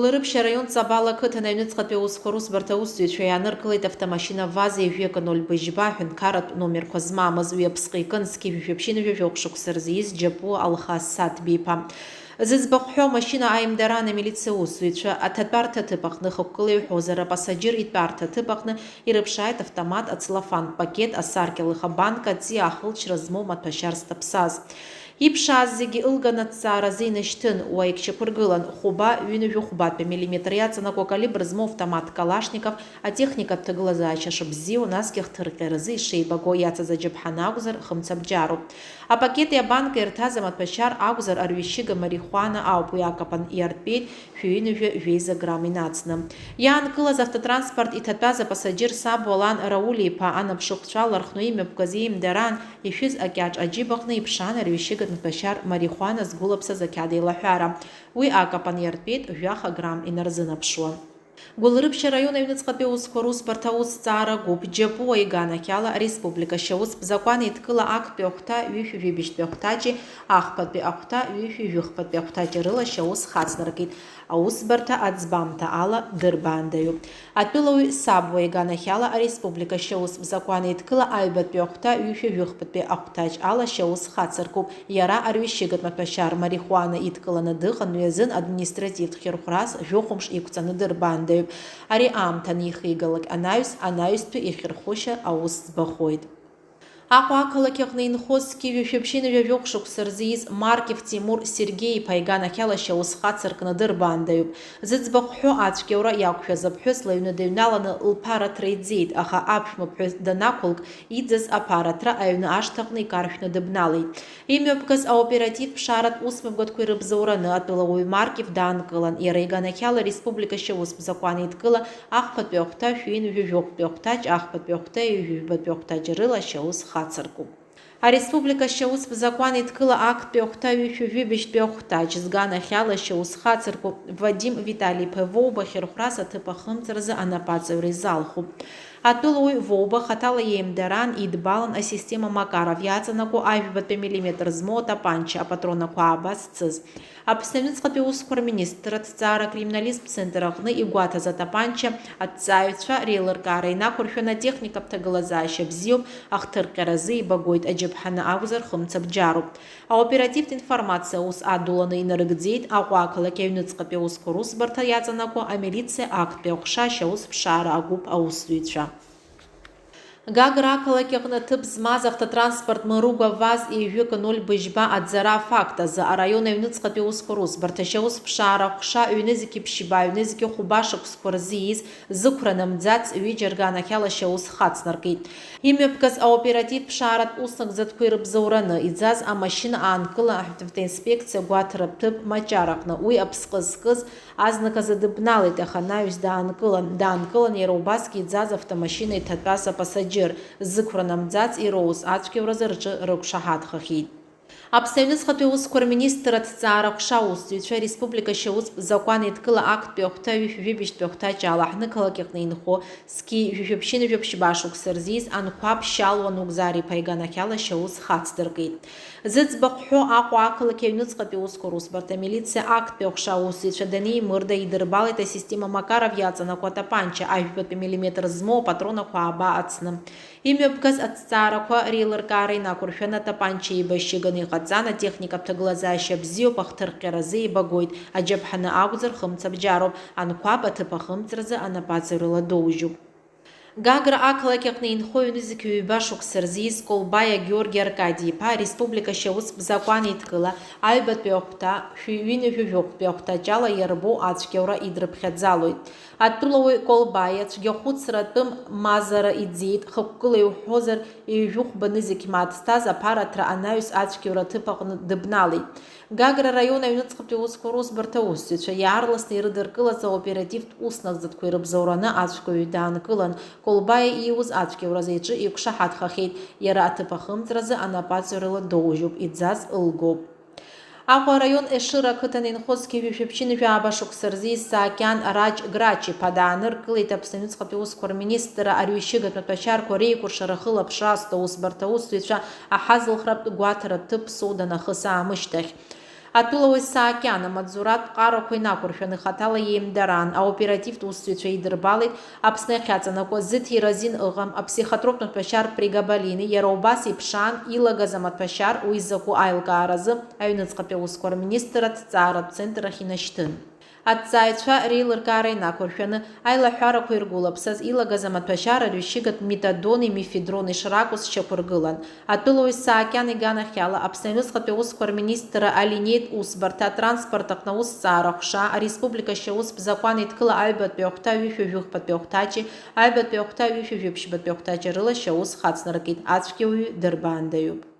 Гәылрыԥшьа араион Ҵабал ақыҭан аҩныҵҟатәи аусқәа русбарҭа аусзуҩцәа иааныркылеит автомашьына ВАЗа 2.0 быжьба ҳәынҭқарратә номерқәа змамыз уи аԥсҟы икын зқьи-жәашәаԥшьыны-жәашәоуп шықәса рзы ииз Џьапуа Алхас Саҭбеи-иԥа. Зыӡбахә ҳәоу амашьына аимдаран амилициа аусзуҩцәа аҭатәарҭа аҭыԥ аҟны хықәкыла иҳәозар апассаџьыр итәарҭа аҭыԥ аҟны ирыԥшааит автомат, ацеллофантә пакет, асаркьалыха банка, аҵиаа ахылҵшьра змоу маҭәашьар зҭаԥсаз. Иԥшааз зегьы ылганы аҭҵааразы инашьҭын, уа икшьақәыргылан, хәыба, ҩынҩажәа миллиметр иаҵанакуа калибр змоу автомат Калашников, атехникатә ҭагылазаашьа шыбзиоу, насгьы хҭырҟьаразы ишеибаго иацыз аџьаԥҳан акәзар, хымца бџьаруп. Апакети абанка ирҭаз амаҭәашьар акәзар, арҩышьыга марихуана ауп, уи акапан иартәеит ҩынҩажәа грамм инацны. Иаанкылаз автотранспорт иҭатәаз апассаџьыр сабу алан Рауль-иԥа анаԥшыхәцәа лархәны имҩаԥгаз еимдаран ишәыз акьаҿ аџьыба аҟны иԥшаан арҩышьыга маҭәашьар марихуана згәылаԥсаз ақьаад еилаҳәара. Уи акапан иартәеит грамм инарзынаԥшуа. Гәылрыԥшьа араион аҩныҵҟатәи аусқәа русбарҭа аусҭҵаара гәыԥ Џьапуа иганахьала ареспублика шьаусп закәан еидкыла актәи ахәҭа ҩышәи-жәибжьтәи ахәҭаҷи ахԥатәи ахәҭа ҩышәи-жәыхԥатәи ахәҭаҷи рыла шьаус хацнаркит. Аусбарҭа аӡбамҭа ала дырбаандаҩуп. Атәылауаҩ Сабуа иганахьала ареспублика шьаусп закәан еидкыла аҩбатәи ахәҭа ҩышәи-жәыхԥатәи ахәҭаҷ ала шьаус хацыркуп. Иара арҩышьыгатә маҭәашьар марихуана идкыланы дыҟан уи азын административтә хьырхәрас жәохәымш иқәҵаны дырбаандаҩуп. Ари аамҭа анихигалак анаҩстәи ихьырхәышьа аус ӡбахоит. Аҟәа ақалақь аҟны инхоз зқьи-жәашәаԥшьыны-жәашәоуп шықәса рзы ииз Маркев Тимур Сергеи-иԥа иганахьала шьаус хацыркны дырбаандаҩуп. Зыӡбахә ҳәо ацәгьаура иақәшәаз аԥҳәыс лаҩны дыҩналаны лԥараҭра иӡеит, аха аԥшәмаԥҳәыс данақәылк иӡыз аԥараҭра аҩны ашҭаҟны икаршәны дыбналеит. Имҩаԥгаз аоперативтә ԥшааратә усмҩаԥгатәқәа ирыбзоураны атәылауаҩ Маркев даанкылан, иара иганахьала республика шьаусп закәан еидкыла ахԥатәи ахәҭа ҩынҩажәа ахәҭаҷ, ахԥатәи ахәҭа ҩажәибатәи ахәҭаҷ рыла шьаус хацыркуп. Ареспублика шьаусп закәан еидкыла актәи ахәҭа ҩышәи-жәибжьтәи ахәҭаҷ зганахьала шьаус хацыркуп. Вадим Витали-иԥа Воуба хьырхәрас аҭыԥ ахымҵаразы анапаҵаҩра изалхуп. Атәылауаҩ Воуба хаҭала иеимдаран идбалан асистема Макаров иаҵанакуа ажәбатәи миллиметр змоу атапанча апатронақәа аабазцыз. Аԥсны Аҩныҵҟатәи аусқәа рминистр аҭҵаара акриминалисттә центр аҟны игәаҭаз атапанча аҭҵааҩцәа реилыркаара инақәыршәан атехникатә ҭагылазаашьа бзиоуп, ахҭырҟьаразы ибагоит, аџьаԥҳаны акәзар хымца бџьаруп. Аоперативтә информациа аус адуланы инарыгӡеит Аҟәа ақалақь Аҩныҵҟатәи аусқәа русбарҭа иаҵанакуа амилициа актәи аҟәша шьаус ԥшаара агәыԥ аусзуҩцәа. Гагра ақалақь аҟны ҭыԥ змаз автотранспорт мыруга ВАЗ 2.0 быжьба аӡара афакт азы араион Аҩныҵҟатәи аусқәа русбарҭа шьаус ԥшаара аҟәша ҩнызқьи ԥшьба, ҩнызқьи хәыба шықәсқәа рзы ииз зықәра намӡац ҩыџьа рганахьала шьаус хацнаркит. Имҩаԥгаз аоперативтә ԥшааратә уснагӡатәқәа ирыбзоураны иӡаз амашьына аанкыла аҳәынҭқарратә гәаҭаратә ҭыԥ Маҷар аҟны. Уи аԥсҟы зкыз азныказы дыбналеит, аха анаҩс даанкылан иара убасгьы иӡаз автомашьына иҭатәаз апассаџьыр зықәра намӡац ироуз ацәгьауразы рҿы рықәшаҳаҭхахьеит. Аԥсны Аҩныҵҟатәи аусқәа рминистр аҭҵаара аҟәша аусзуҩцәа республика шьаусп закәан еидкыла актәи ахәҭа ҩышәи-жәибжьтәи ахәҭаҷ ала ҳнықалақь аҟны инхо зқьи-жәашәаԥшьыны-жәаԥшьба шықәса рзы ииз Анқәаб Шьалуа Нугзар-иԥа иганахьала шьаус хацдыркит. Зыӡбахә ҳәо Аҟәа ақалақь Аҩныҵҟатәи аусқәа русбарҭа амилициа актәи аҟәша аусзуҩцәа данеимырда идырбалеит асистема Макаров иаҵанакуа атапанча ажәбатәи миллиметр змоу апатронақәа ааба ацны. Имҩаԥгаз аҭҵаарақәа реилыркаара инақәыршәан атапанча еибашьыганы иҟаҵан, атехникатә ҭагылазаашьа бзиоуп, ахҭырҟьаразы ибагоит, аџьаԥҳаны акәзар хымца бџьаруп, Анқәаб аҭыԥ ахымҵразы анапаҵаҩрала доужьуп. Гагра ақалақь аҟны инхо ҩнызқьи ҩба шықәса рзы ииз Колбаиа Георги Аркадии-иԥа ареспублика шьаусп закәан еидкыла аҩбатәи ахәҭа ҩынҩажәа ахәҭаҷ ала иарбоу ацәгьаура идрыԥхьаӡалоит. Атәылауаҩ Колбаиа цәгьахәыцратәым мазара иӡеит, хықәкыла иуҳәозар ҩажәыхәба нызқь мааҭ зҭаз аԥараҭра анаҩс ацәгьаура аҭыԥ аҟны дыбналеит. Гагра араион Аҩныҵҟатәи аусқәа русбарҭа аусзуҩцәа иаарласны ирыдыркылаз аоперативтә уснагӡатәқәа ирыбзоураны ацәгьаҩ даанкылан, Колбаиа ииуз ацәгьауразы иҿы иқәшаҳаҭхахьеит, иара аҭыԥ ахымҵразы анапаҵаҩрала доужьуп, иӡаз ылгоуп. Аҟәа араион Ешыра ақыҭан инхоз зқьи-жәашәаԥшьыны-жәаба шықәса рзы ииз Саакьан Раџ Грач-иԥа дааныркылеит Аԥсны Аҩныҵҟатәи аусқәа рминистр арҩышьыгатә маҭәашьарқәа реикәыршара хыла-ԥшразтәу аусбарҭа аусзуҩцәа аҳазылхратә гәаҭаратә ҭыԥ Судан ахыс аамышьҭахь. Атәылауаҩ Саакьан амаҵзуратә ҟарақәа инақәыршәаны хаҭала иеимдаран, аоперативтә усзуҩцәа идырбалеит Аԥсны иахьаҵанакуа Зыҭи Разин ыҟам, аԥсихотроптә маҭәашьар Пригабалини, иара убас иԥшаан илагаз амаҭәашьар уи закәу аилкааразы аҩныҵҟатәи аусқәа рминистрра аҭҵааратә центр ахь инашьҭын. Аҭҵааҩцәа реилыркаара инақәыршәаны аилаҳәарақәа иргәылаԥсаз илагаз амаҭәашьар арҩышьыгатә метадони мефедрони шракәыз шьақәыргылан. Атәылауаҩ Саакьан иганахьала Аԥсны Аҩныҵҟатәи аусқәа рминистрра алинеитә усбарҭа атрансспорт аҟны аусҭҵаара ҟәша, ареспубликашьа аус бзакәан еидкыла аҩбатәи ахәҭа ҩышәа жәохәԥатәи ахәҭаҷи, аҩбатәи ахәҭа ҩышәа жәиԥшьбатәи ахәҭаҷи рыла шьаус хацнаркит. Ацәгьауаҩ дырбаандаҩуп.